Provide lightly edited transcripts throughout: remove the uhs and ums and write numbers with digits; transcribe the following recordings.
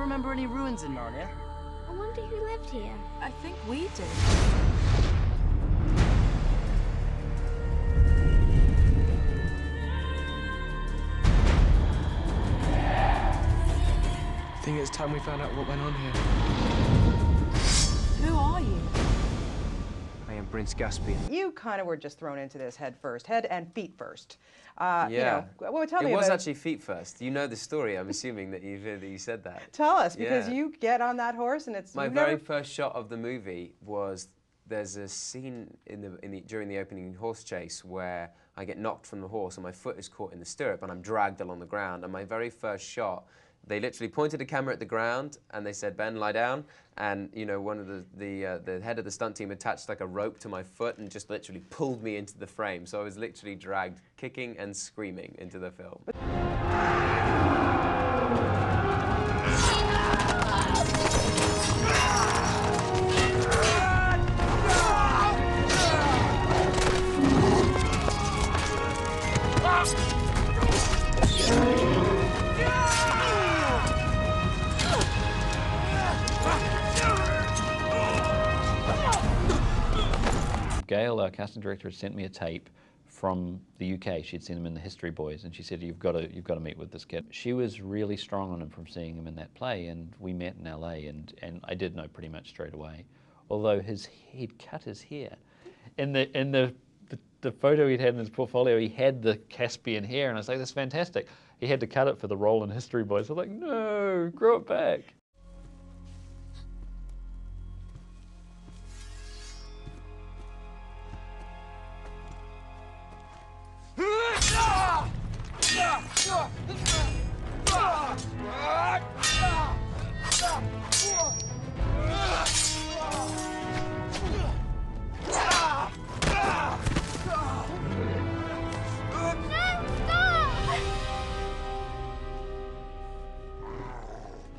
remember any ruins in Narnia. I wonder who lived here. I think we did. I think it's time we found out what went on here. Who are you? I am Prince Caspian. You kind of were just thrown into this head first, head and feet first. Yeah. You know, tell me it was about actually feet first. You know the story, I'm assuming that you said that. Tell us, because Yeah. you get on that horse and it's... My very first shot of the movie was, there's a scene during the opening horse chase where I get knocked from the horse and my foot is caught in the stirrup and I'm dragged along the ground. And my very first shot, they literally pointed a camera at the ground and they said, "Ben, lie down." And you know, one of the head of the stunt team attached like a rope to my foot and just literally pulled me into the frame. So I was literally dragged, kicking and screaming, into the film. Gail, our casting director, had sent me a tape from the UK. She'd seen him in the History Boys, and she said, you've got to meet with this kid. She was really strong on him from seeing him in that play, and we met in LA, and I did know pretty much straight away. Although he'd cut his hair. In the photo he'd had in his portfolio, he had the Caspian hair, and I was like, that's fantastic. He had to cut it for the role in History Boys. I was like, no, grow it back.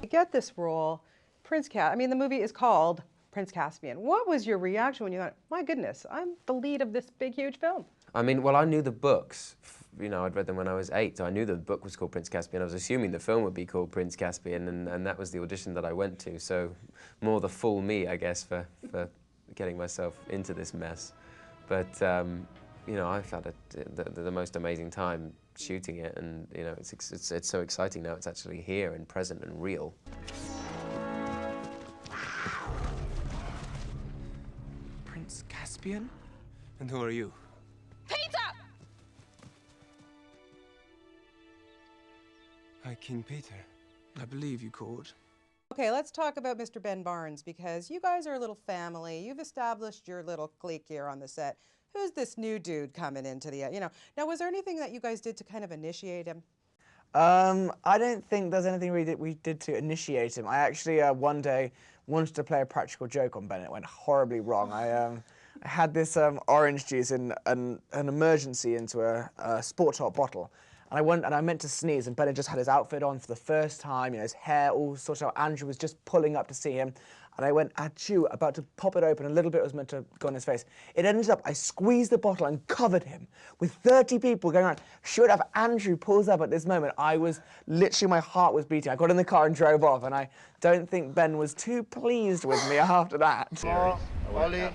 You get this role, I mean, the movie is called Prince Caspian. What was your reaction when you thought, my goodness, I'm the lead of this big, huge film? I mean, well, I knew the books. You know, I'd read them when I was 8, so I knew the book was called Prince Caspian. I was assuming the film would be called Prince Caspian, and that was the audition that I went to. So, more the full me, I guess, for getting myself into this mess. But, you know, I've had the most amazing time shooting it, and, you know, it's so exciting now. It's actually here and present and real. Prince Caspian? And who are you? Hi, King Peter. I believe you called. Okay, let's talk about Mr. Ben Barnes, because you guys are a little family. You've established your little clique here on the set. Who's this new dude coming into the, you know? Now, was there anything that you guys did to kind of initiate him? I don't think there's anything we did to initiate him. I actually, one day, wanted to play a practical joke on Ben. It went horribly wrong. I had this orange juice in an emergency into a Sport Top bottle. And I meant to sneeze, and Ben had just had his outfit on for the first time, you know, his hair all sorted out. Andrew was just pulling up to see him, and I went, achoo, about to pop it open. A little bit was meant to go on his face. It ended up, I squeezed the bottle and covered him with 30 people going around. Sure enough, Andrew pulls up at this moment. I was, literally, my heart was beating. I got in the car and drove off, and I don't think Ben was too pleased with me after that. Ollie.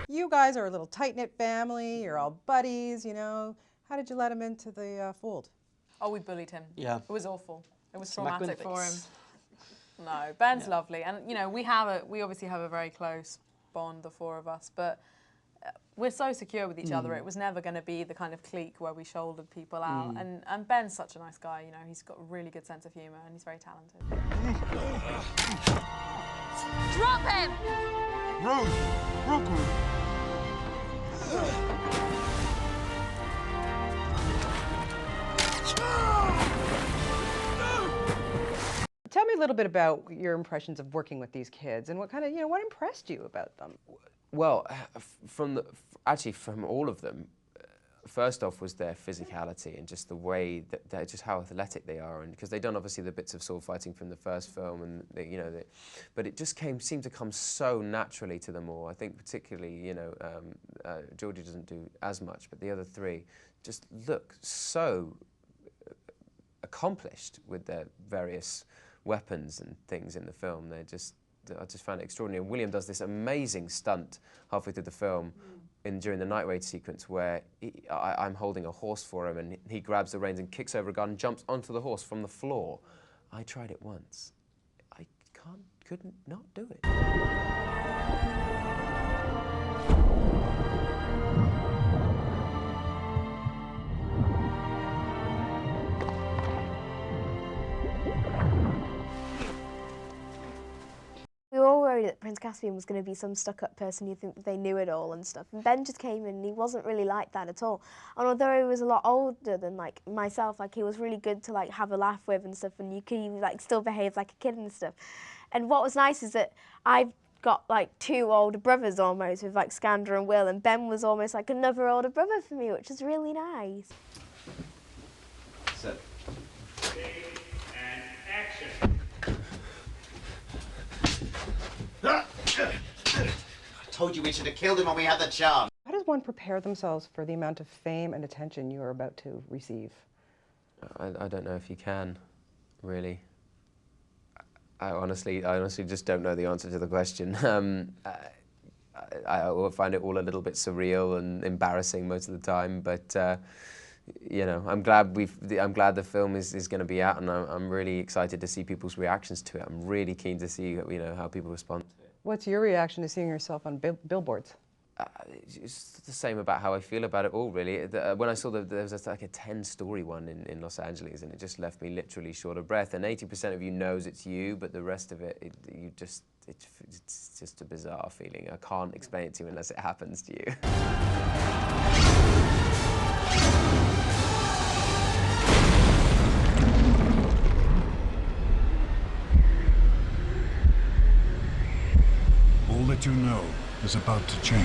You guys are a little tight-knit family. You're all buddies, you know. How did you let him into the fold? Oh, we bullied him. Yeah. It was awful. It was traumatic for him. No, Ben's lovely. And, you know, we obviously have a very close bond, the four of us, but we're so secure with each other. It was never going to be the kind of clique where we shouldered people out. And Ben's such a nice guy, you know. He's got a really good sense of humour and he's very talented. Drop him! Rose, Rocco. Tell me a little bit about your impressions of working with these kids and what kind of, you know, what impressed you about them? Well, actually from all of them, first off was their physicality and just the way that just how athletic they are, and because they've done obviously the bits of sword fighting from the first film, and you know, but it just seemed to come so naturally to them all. I think particularly, you know, Georgie doesn't do as much, but the other three just look so accomplished with their various weapons and things in the film. I just found it extraordinary. And William does this amazing stunt halfway through the film during the night raid sequence where I'm holding a horse for him and he grabs the reins and kicks over a gun and jumps onto the horse from the floor. I tried it once. I couldn't not do it. We were all worried that Prince Caspian was going to be some stuck-up person you think they knew it all and stuff. And Ben just came in and he wasn't really like that at all. And although he was a lot older than like myself, like he was really good to like have a laugh with and stuff, and you could like still behave like a kid and stuff. And what was nice is that I've got like 2 older brothers almost with like Skander and Will, and Ben was almost like another older brother for me, which was really nice. So. And action. I told you we should have killed him when we had the chance. How does one prepare themselves for the amount of fame and attention you are about to receive? I don't know if you can, really. I honestly just don't know the answer to the question. I find it all a little bit surreal and embarrassing most of the time, but you know, I'm glad the film is going to be out, and I'm really excited to see people's reactions to it. I'm really keen to see, you know, how people respond to it. What's your reaction to seeing yourself on billboards? It's the same about how I feel about it all, really. When I saw there was like a 10-story one in Los Angeles, and it just left me literally short of breath. And 80% of you knows it's you, but the rest of it, it's just a bizarre feeling. I can't explain it to you unless it happens to you. All that you know is about to change.